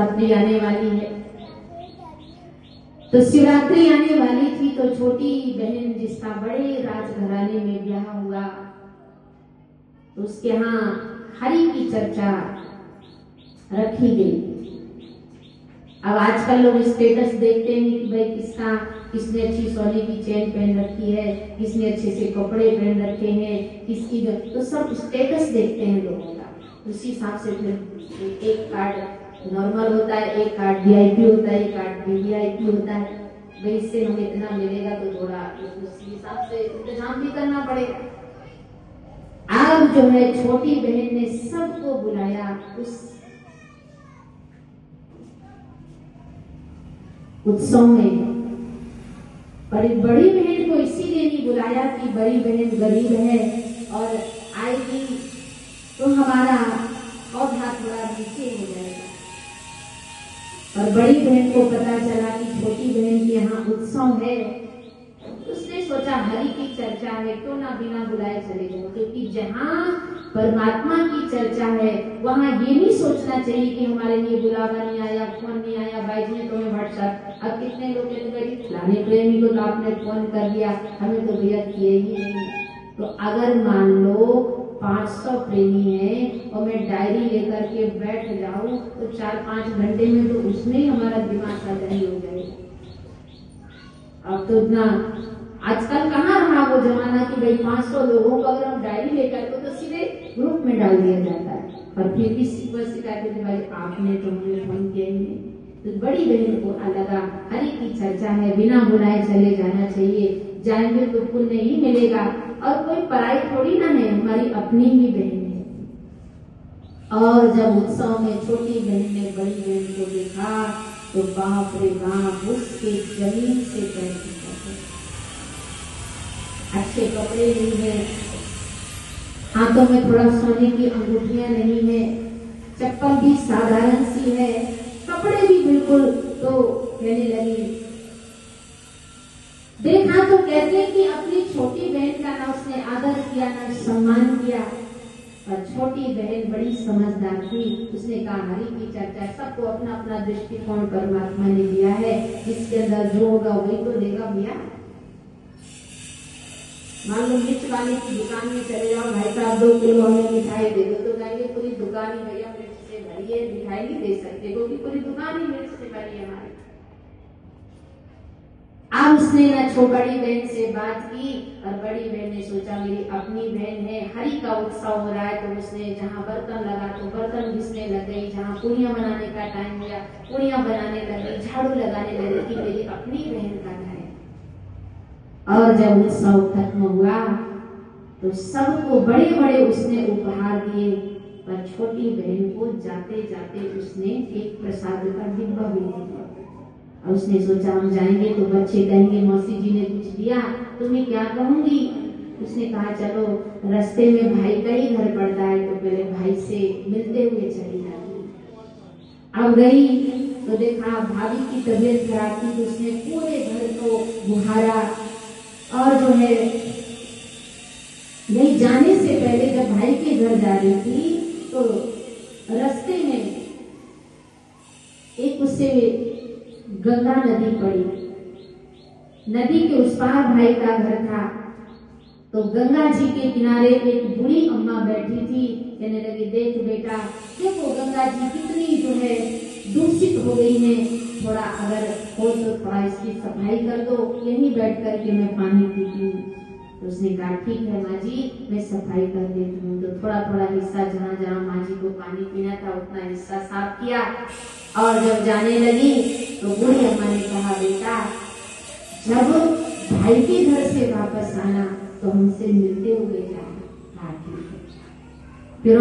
शिवरात्रि आने वाली है। तो शिवरात्रि आने वाली थी तो छोटी बहन जिसका बड़े राजघराने में ब्याह हुआ तो उसके यहाँ हरि की चर्चा रखी गई। अब आजकल लोग स्टेटस देखते हैं कि भाई किसने अच्छी सोने की चेन पहन रखी है, किसने अच्छे से कपड़े पहन रखे हैं, किसकी तो सब स्टेटस देखते हैं लोगों का। उसी हिसाब से फिर एक कार्ड नॉर्मल होता है, एक कार्ड वीआईपी होता है, एक कार्ड वीवीआईपी होता है। भाई इससे हमें इतना मिलेगा तो थोड़ा उसी हिसाब से इंतजाम भी करना पड़ेगा। अब जो है छोटी बहन ने सबको बुलाया उस उत्सव में। बड़ी बहन को इसीलिए नहीं बुलाया कि बड़ी बहन गरीब है और आएगी तो हमारा औधा थोड़ा नीचे हो जाएगा। और बड़ी बहन को पता चला कि छोटी बहन के यहाँ उत्सव है, उसने सोचा हरि की चर्चा है क्यों ना बिना बुलाए चले जाओ। क्योंकि जहाँ परमात्मा की चर्चा है वहाँ ये नहीं सोचना चाहिए कि हमारे लिए बुलावा नहीं आया, फोन नहीं आया, बाइक में तो व्हाट्सएप। अब कितने लोग फलाने प्रेमी को तो आपने फोन कर दिया, हमें तो भैया किए ही नहीं। तो अगर मान लो 500 प्रेमी हैं और मैं डायरी लेकर के बैठ जाऊं तो 4-5 घंटे में तो उसमें ही हमारा दिमाग सजाई हो जाएगा। अब तो इतना आजकल कहाँ रहा वो जमाना कि भाई 500 लोगों को अगर हम डायरी लेकर तो सीधे ग्रुप में डाल दिया जाता है। पर फिर भी शिकायत होती भाई आपने तो हमें फोन किया ही नहीं। तो बड़ी बहन को लगा हरि की चर्चा है, बिना बुलाए चले जाना चाहिए, जाएंगे तो पुण्य ही मिलेगा और कोई पराई थोड़ी ना है, हमारी अपनी ही बहन है। और जब उत्सव में छोटी बहन ने बड़ी बहन को देखा तो बाप रे बाप उसके जमीन से पैर टूटा। अच्छे कपड़े नहीं है, हाथों में थोड़ा सोने की अंगूठियां नहीं है, चप्पल भी साधारण सी है, कपड़े भी बिल्कुल तो कहने लगी। देखा तो कहते हैं कि अपनी छोटी बहन का ना उसने आदर किया ना सम्मान किया। पर छोटी बहन बड़ी समझदार थी, उसने कहा हरि की चर्चा, सबको अपना अपना दृष्टिकोण परमात्मा ने दिया है, जिसके अंदर जो होगा वही तो देगा भैया। मान लो मिर्च वाले की दुकान में चले जाओ, भाई साहब 2 किलो हमें मिठाई दे दो, तो कहेंगे पूरी दुकान ही भैया मिर्च से भरी है, मिठाई नहीं दे सकते क्योंकि पूरी दुकान ही मिर्च से भरी है हमारी। अब उसने ना बड़ी बहन से बात की और बड़ी बहन ने सोचा मेरी अपनी बहन है, हरि का उत्सव हो रहा है, तो उसने जहाँ बर्तन लगा तो बर्तन घिसने लग गई, जहाँ पूड़ियां बनाने का टाइम हुआ पूड़ियां बनाने लग गई, झाड़ू लगाने लगी कि मेरी अपनी बहन का घर है। और जब उत्सव खत्म हुआ तो सबको बड़े बड़े उसने उपहार दिए, पर छोटी बहन को जाते जाते उसने एक प्रसाद का डिब्बा भी दिया। और उसने सोचा हम जाएंगे तो बच्चे कहेंगे मौसी जी ने कुछ दिया, तुम्हें क्या कहूंगी। उसने कहा चलो रास्ते में भाई का ही घर पड़ता है तो पहले भाई से मिलते हुए चली जाती। अब गई तो देखा भाभी की तबीयत खराब थी तो उसने पूरे घर को बुहारा। और जो है यही जाने से पहले जब भाई के घर जा रही थी तो रास्ते में एक उससे गंगा नदी पड़ी। नदी के उस पार भाई का घर था तो गंगा जी के किनारे एक बूढ़ी अम्मा बैठी थी, कहने लगी देख बेटा देखो गंगा जी कितनी जो है दूषित हो गई है, थोड़ा अगर हो तो थोड़ा इसकी सफाई कर दो, यहीं बैठ कर के मैं पानी पीती हूँ। तो उसने कहा ठीक है माँ जी मैं सफाई कर देती हूँ। तो थोड़ा थोड़ा हिस्सा जहाँ जहाँ माँ जी को पानी पीना था उतना हिस्सा साफ किया। और जब जाने लगी तो बूढ़ी अम्मा ने कहा बेटा जब भाई के घर से वापस आना तो हमसे मिलते हुए जाना। फिर